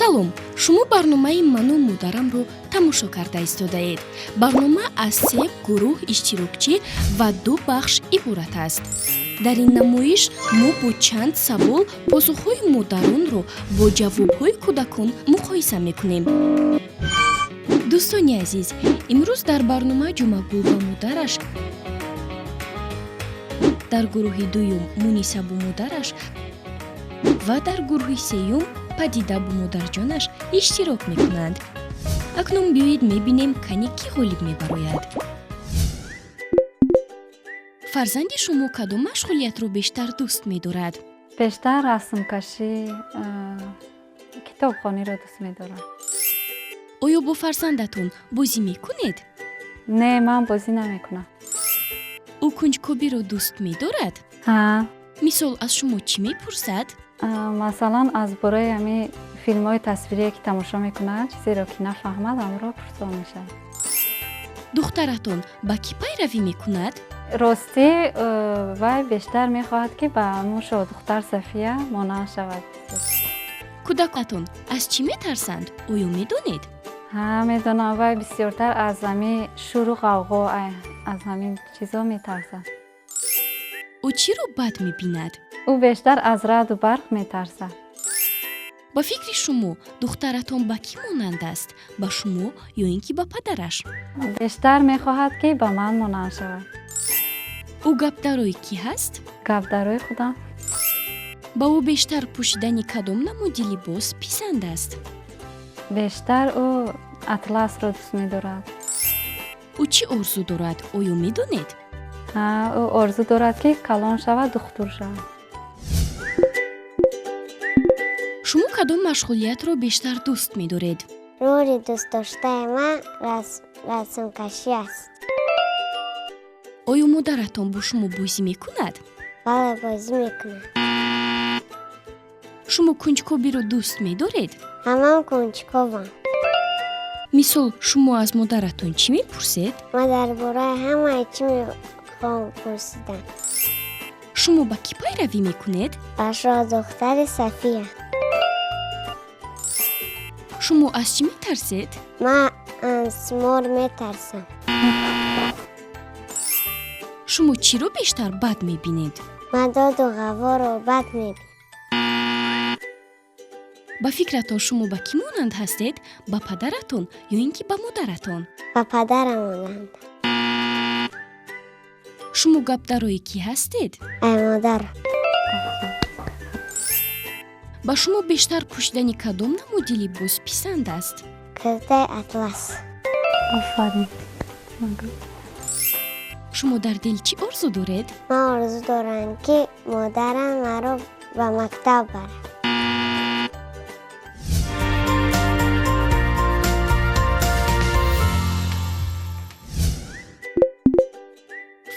салом, шумо барномаи ману модарамро тамошо карда истодаед. Барнома аз 3 гурӯҳ иштирокчӣ ва 2 бахш иборат аст. дар ин намоиш мо бо чанд савол посухҳои модаронро бо ҷавобҳои кӯдакон муқоиса мекунем. дӯстони азиз, имрӯз дар барнома ҷумагул ва модараш, дар гурӯҳи дуюм муниса бу модараш ва дар гурӯҳи сеюм падида бу модарҷонаш иштирок мекунанд. акнун биёед мебинем кани кӣ ғолиб мебарояд. фарзанди шумо кадом машғулиятро бештар дӯст медорад? бештар расмкашӣ, китобхониро дӯст медорам. оё бо фарзандатон бозӣ мекунед? Не, ман бозӣ намекунам. ӯ кунҷкобиро дӯст медорад? ҳа, мисол аз шумо чӣ мепурсад? масалан аз бораи ҳами филмҳои тасвирие ки тамошо мекунад, чизеро ки нафаҳмад, амро пурсон мешавад. духтаратон ба кӣ пайравӣ мекунад? ростӣ вай бештар мехоҳад ки ба мушо духтар София монанд шавад. кӯдакатон аз чӣ метарсанд? оё медонед? ҳа, медонам, вай бисёртар аз ҳами шуру ғавғо, аз ҳамин чизо метарсад. ӯ чиро бад мебинад? ӯ бештар аз раъду барқ метарсад. ба фикри шумо духтаратон ба кӣ монанд аст? ба шумо ё ин ки ба падараш? бештар мехоҳад ки ба ман монанд шавад. ӯ гапдарои кӣ ҳаст? гапдарои худам. ба ӯ бештар пӯшидани кадом намуди либос писанд аст? бештар ӯ атласро дӯст медорад. ӯ чӣ орзу дорад? оё медонед? ҳа, ӯ орзу дорад ки калон шавад, духтур шавад. шумо кадом машғулиятро бештар дӯст медоред? рӯри дӯстдоштаи ман расмкашӣ аст. оё модаратон бо шумо бозӣ мекунад? бале, бозӣ мекунад. шумо кунҷкобиро дӯст медоред? ҳамам кунҷковам. мисол шумо аз модаратон чӣ мепурсед? ман дар бораи ҳамаи чӣ мехоҳам пурсидан. шумо ба кӣ пайравӣ мекунед? ба шоҳ духтари София. шумо аз чӣ метарсед? ман аз мор метарсам. шумо чиро бештар бад мебинед? ман доду ғавғоро бад мебинам. ба фикратон шумо ба кӣ монанд ҳастед? ба падаратон ё ин ки ба модаратон? ба падарам монанд. шумо гапдарои кӣ ҳастед? ай модар. ба шумо бештар пӯшидани кадом намуди либос писанд аст? куртаи атлас. офарин. шумо дар дил чӣ орзу доред? ман орзу дорам ки модарам маро ба мактаб барад.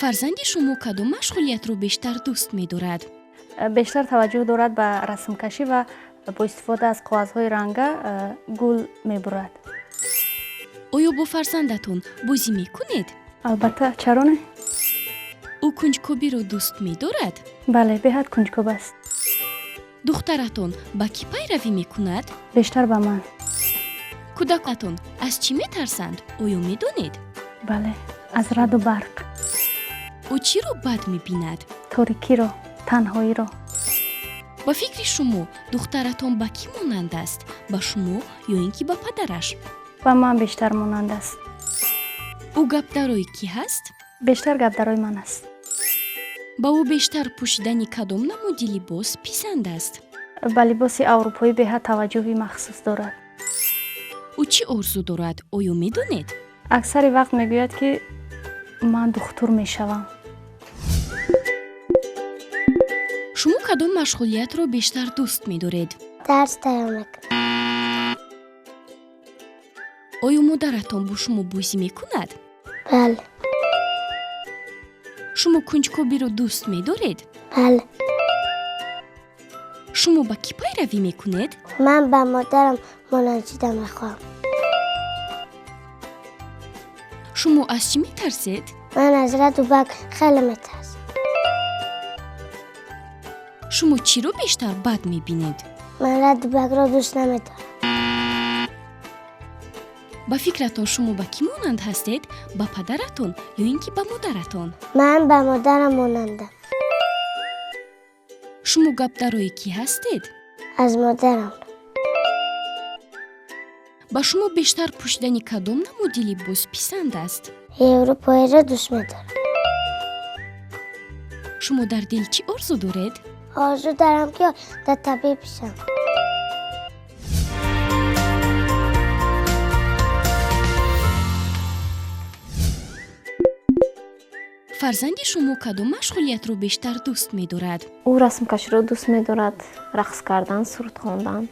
фарзанди шумо кадом машғулиятро бештар дӯст медорад? бештар таваҷҷӯҳ дорад ба расмкашӣ ва бо истифода аз коғазҳои ранга гул мебурад. оё бо фарзандатон бозӣ мекунед? албатта, чаро не? ӯ кунҷкобиро дӯст медорад? бале, беҳад кунҷкоб аст. духтаратон ба кӣ пайравӣ мекунад? бештар ба ман. кӯдакатон аз чӣ метарсанд? оё медонед? бале, аз раъду барқ, ӯ чиро бад мебинад? торикиро, танҳоиро. ба фикри шумо духтаратон ба кӣ монанд аст? ба шумо ё ин ки ба падараш? ба ман бештар монанд аст. ӯ гапдарои кӣ ҳаст? бештар гапдарои ман аст. ба ӯ бештар пӯшидани кадом намуди либос писанд аст? ба либоси аврупоӣ беҳад таваҷҷӯҳи махсус дорад. ӯ чӣ орзу дорад? оё медонед? аксари вақт мегӯяд ки ман духтур мешавам. шумо кадом машғулиятро бештар дӯст медоред? дарс тайёр мекунам. оё модаратон бо шумо бозӣ мекунад? бале. шумо кунҷкобиро дӯст медоред? бале. шумо ба кӣ пайравӣ мекунед? ман ба модарам монанд шуда мехоҳам. шумо аз чӣ метарсед? ман аз раъду барқ хеле метарсам. шумо чиро бештар бад мебинед? ман раъду барқро дӯст намедорам. ба фикратон шумо ба кӣ монанд ҳастед? Ба падаратон ё ин ки ба модаратон? من به مادرم مانندم. шумо гапдарои кӣ ҳастед? از مادرم. ба шумо бештар пӯшидани кадом намуди либос писанд аст? اروپایی را دوست می‌دارم. шумо дар дил чӣ орзу доред? آرزو دارم که در طبیب بشم. фарзанди шумо кадом машғулиятро бештар дӯст медорад? ӯ расмкаширо дӯст медорад, рақс кардан, суруд хондан.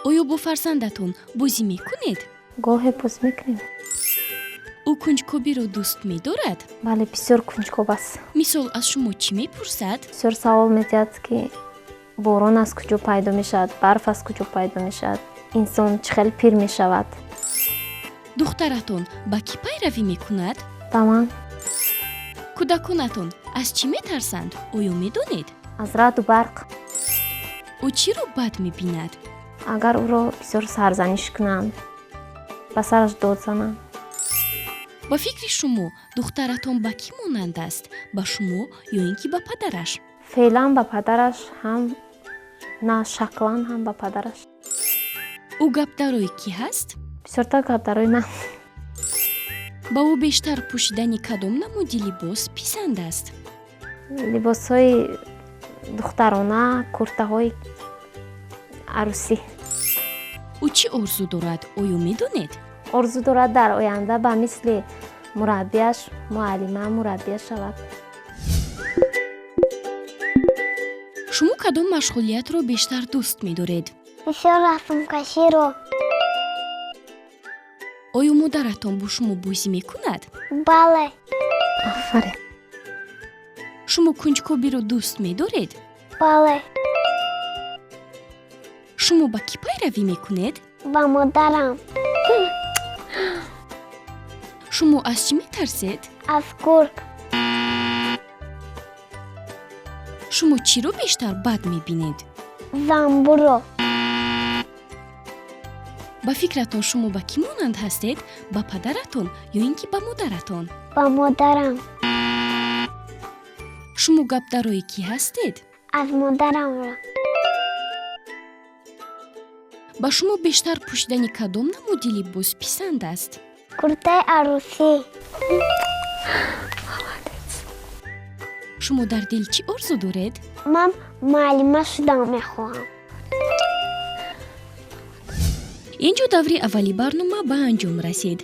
оё бо фарзандатон бозӣ мекунед? гоҳе бозӣ мекунем. ӯ кунҷкобиро дӯст медорад? бале, бисёр кунҷкоб аст. мисол аз шумо чӣ мепурсад? бисёр савол медиҳад, ки борон аз куҷо пайдо мешавад, барф аз куҷо пайдо мешавад, инсон чӣ хел пир мешавад. духтаратон ба кӣ пайравӣ мекунад? ба ман кӯдаконатон аз чӣ метарсанд? оё медонед? аз раъду барқ. ӯ чиро бад мебинад? агар ӯро бисёр сарзаниш кунанд, ба сараш дод зананд. ба фикри шумо духтаратон ба кӣ монанд аст? ба шумо ё ин ки ба падараш? феълан ба падараш, ҳам на шаклан ҳам ба падараш. ӯ гапдарои кӣ ҳаст? бисёртар гапдарои ман. ба ӯ бештар пӯшидани кадом намуди либос писанд аст? либосҳои духтарона, куртаҳои арӯсӣ. ӯ чӣ орзу дорад? оё медонед? орзу дорад дар оянда ба мисли мураббияш, муаллима, мураббия шавад. шумо кадом машғулиятро бештар дӯст медоред? بسیار رسم‌کشی رو. оё модаратон бо шумо бозӣ мекунад? بله. афарин. шумо кунҷкобиро дӯст медоред? بله. шумо ба кӣ пайравӣ мекунед? با مادرم. шумо аз чӣ метарсед? از گرگ. шумо чиро бештар бад мебинед? زنبور رو. ба фикратон шумо ба кӣ монанд ҳастед? ба падаратон ё ин ки ба модаратон? با مادرم. шумо гапдарои кӣ ҳастед? از مادرم رو. ба шумо бештар пӯшидани кадом намуди либос писанд аст? کرته عروسی. шумо дар дил чӣ орзу доред? من معلمه شدم میخواهم. ин ҷо даври аввали барнома ба анҷом расид.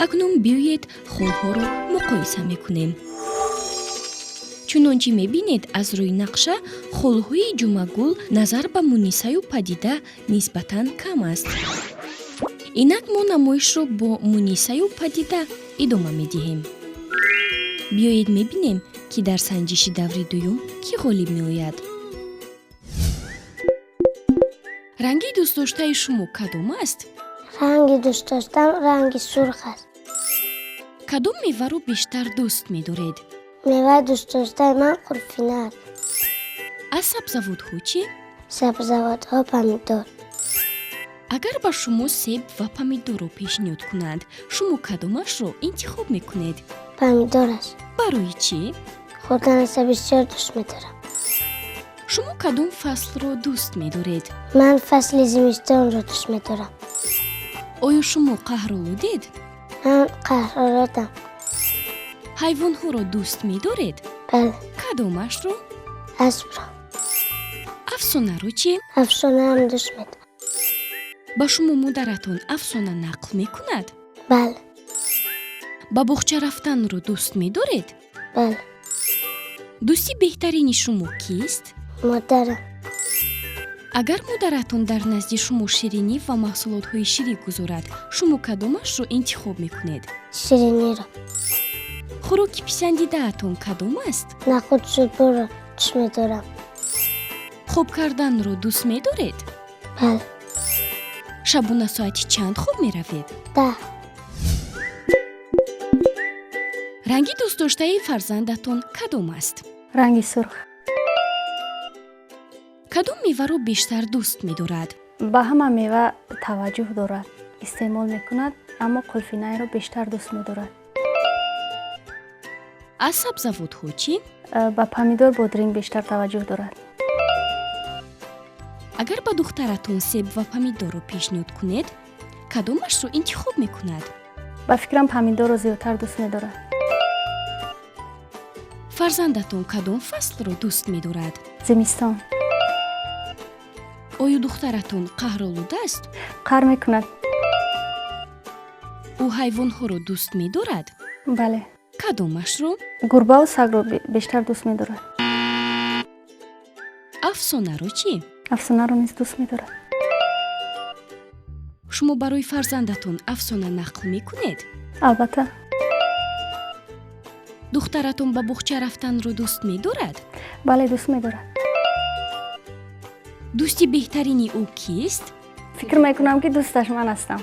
акнун биёед холҳоро муқоиса мекунем. чунончи мебинед аз рӯи нақша холҳои ҷумагул назар ба мунисаю падида нисбатан кам аст. инак мо намоишро бо мунисаю падида идома медиҳем. биёед мебинем ки дар санҷиши даври дуюм кӣ ғолиб меояд. ранги дӯстдоштаи шумо кадом аст? رنگی دوست داشتم رنگی سرخ است. кадом меваро бештар дӯст медоред? میوه دوست داشتن من قرفینه است. аз сабзавотҳо чӣ? سبزیجات ها پمیدور. агар ба шумо себ ва помидорро пешниҳод кунанд, шумо кадомашро интихоб мекунед? پمیدور است. барои чӣ? خوردن است بسیار دوست می‌دارم. шумо кадом фаслро дӯст медоред? من فصل زمستان رو دوست می‌دارم. оё шумо қаҳролудед? من قهراراتم. ҳайвонҳоро дӯст медоред? بله. кадомашро? اسب را. афсонаро чӣ? افسانه هم دوست می‌دارم. ба шумо модаратон афсона нақл мекунад? بله. ба боғча рафтанро дӯст медоред? بله. дӯсти беҳтарини шумо кист? مادرم. агар модаратон дар назди шумо ширинӣ ва маҳсулотҳои ширӣ гузорад, шумо кадомашро интихоб мекунед? شیرینی را. хӯроки писандидаатон кадом аст? نخود سوپو رو دوست می‌دارم. хоб карданро дӯст медоред? بله. шабона соати чанд хоб меравед? 10. ранги дӯстдоштаи фарзандатон кадом аст? ранги сурх. кадом меваро бештар дӯст медорад? ба ҳама мева таваҷҷӯҳ дорад. استعمال میکند اما قلفینه را بیشتر دوست می‌دارد. аз сабзавотҳо чӣ? با پامیدور بادرینگ بیشتر توجه دارد. агар ба духтаратон себ ва помидорро пешниҳод кунед кадомашро интихоб мекунад? با فکرم پامیدور را زیادتر دوست می‌دارد. фарзандатон кадом фаслро дӯст медорад? زمستان. оё духтаратон қаҳролуда аст? قهر میکند. ӯ ҳайвонҳоро дӯст медорад? بله. кадомашро? گربه و سگ را بیشتر دوست می‌دارد. афсонаро чӣ? افسانه را نیز دوست می‌دارد. шумо барои фарзандатон афсона нақл мекунед? البته. духтаратон ба боғча рафтанро дӯст медорад? بله دوست می‌دارد. дӯсти беҳтарини ӯ кист? فکر میکنم که دوستش من هستم.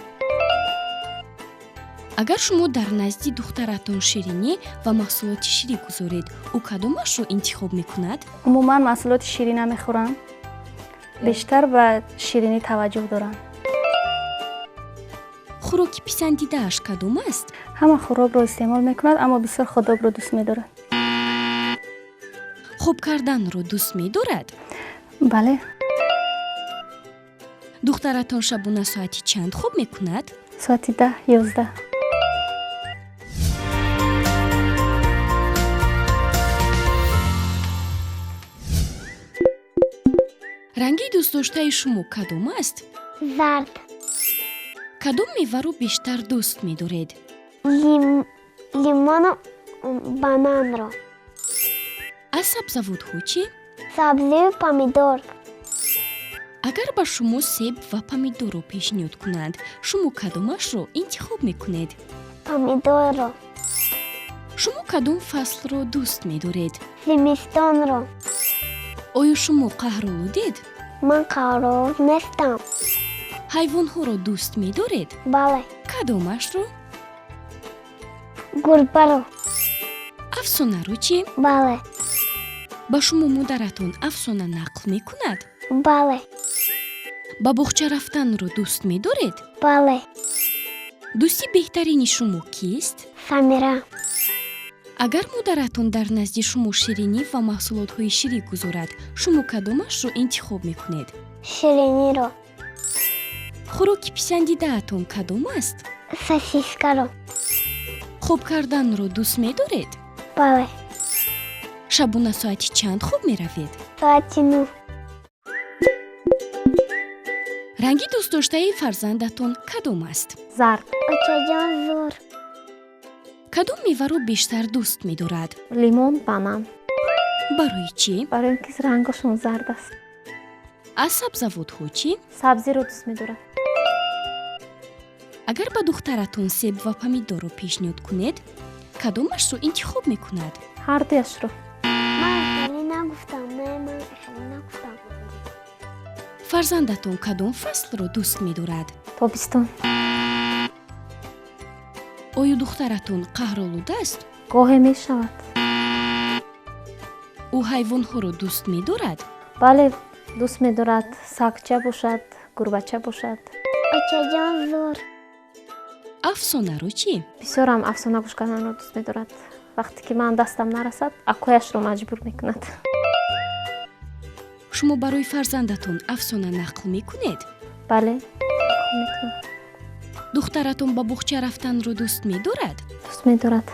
агар шумо дар назди духтаратон ширинӣ ва маҳсулоти ширӣ гузоред ӯ кадомашро интихоб мекунад? عموما محصولات شیرین نمیخورم. بیشتر به شیرینی توجه دارم. хӯроки писандидааш кадом аст? همه خوراک را استعمال میکند اما بسیار خوداب را دوست می‌دارد. хоб карданро дӯст медорад? بله. духтаратон шабона соати чанд хоб мекунад? ساعت 10-11. ранги дӯстдоштаи шумо кадом аст? زرد. кадом меваро бештар дӯст медоред? لیمون و بانان رو. аз сабзавотҳо чӣ? سبزی و پامیدور. агар ба шумо себ ва помидорро пешниҳод кунанд шумо кадомашро интихоб мекунед? پامیدور رو. шумо кадом фаслро дӯст медоред? زمستان رو. оё шумо қаҳролудед? من قارور نیستم. ҳайвонҳоро дӯст медоред? بله. кадомашро? گربه رو. афсонаро чӣ? بله. ба шумо модаратон афсона нақл мекунад? بله. ба боғча рафтанро дӯст медоред? بله. дӯсти беҳтарини шумо кист? سمیرا. агар модаратон дар назди шумо ширинӣ ва маҳсулотҳои ширӣ гузорад шумо кадомашро интихоб мекунед? شیرینی رو. хӯроки писандидаатон кадом аст? سوسیسکا رو. хоб карданро дӯст медоред? بله. шабона соати чанд хоб меравед? ساعت 9. ранги дӯстдоштаи фарзандатон кадом аст? زرد. اچجان زور. кадом меваро бештар дӯст медорад? لیمون، بانان. барои чӣ? برای اینکه رنگشون زرد است. аз сабзавотҳо чӣ? سبزی رو دوست می‌دارد. агар ба духтаратон себ ва помидорро пешниҳод кунед кадомашро интихоб мекунад? هر دویش رو. من خیلی نگفتم. نه من خیلی نگفتم. фарзандатон кадом фаслро дӯст медорад? تابستان. оё духтаратон қаҳролуда аст? گاهی می‌شود. ӯ ҳайвонҳоро дӯст медорад? بله دوست می‌دارد. سگچه باشد، گربه‌چه باشد. اچجان زور. афсонаро чӣ? بسیار هم افسانه گوش کردن رو دوست می‌دارد. وقتی که من دستم نرسد اکویش رو مجبور می‌کند. шумо барои фарзандатон афсона нақл мекунед? بله می‌کند. духтаратон ба боғча рафтанро дӯст медорад? دوست می‌دارد.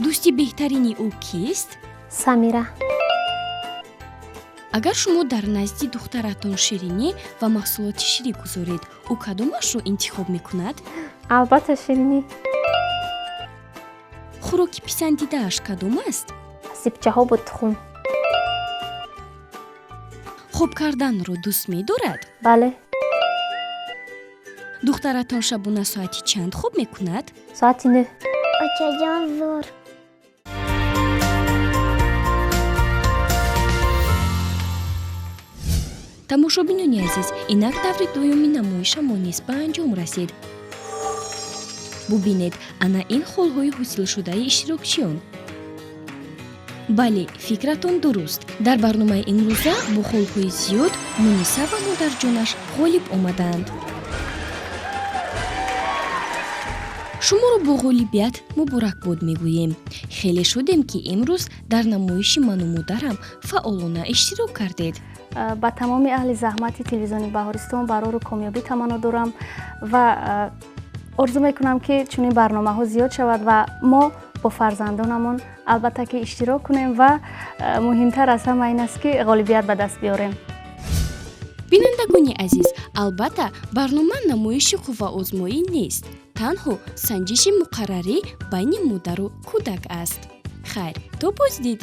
дӯсти беҳтарини ӯ кист? سمیرا. агар шумо дар назди духтаратон ширинӣ ва маҳсулоти ширӣ гузоред ӯ кадомашро интихоб мекунад? البته شیرینی. хӯроки писандидааш кадом аст? سیبچه‌ها با تخم. хоб карданро дӯст медорад? بله духтаратон шабона соати чанд хоб мекунад? ساعت 9. اچجان زور. тамошобинони азиз инак даври дуюми намоиша мо низ ба анҷом расид. бубинед ана ин холҳои ҳосилшудаи иштирокчиён. бале фикратон дуруст. дар барномаи имрӯза бо холҳои зиёд муниса ва модарҷонаш ғолиб омаданд. шуморо бо ғолибият муборакбод мегӯем. Хеле шудем ки имрӯз дар намоиши ману модарам фаъолона иштирок кардед. ба тамоми аҳли заҳмати телевизиони Баҳористон барору комёбӣ таманно дорам ва орзу мекунам ки чунин барномаҳо зиёд шавад ва мо бо фарзандонамон албатта ки иштирок кунем ва муҳимтар аз ҳама ин аст ки ғолибият ба даст биёрем. бинандагони азиз, албатта барнома намоиши қувваозмоӣ нест, танҳо санҷиши муқаррарӣ байни модару кӯдак аст. Хайр, то боздид.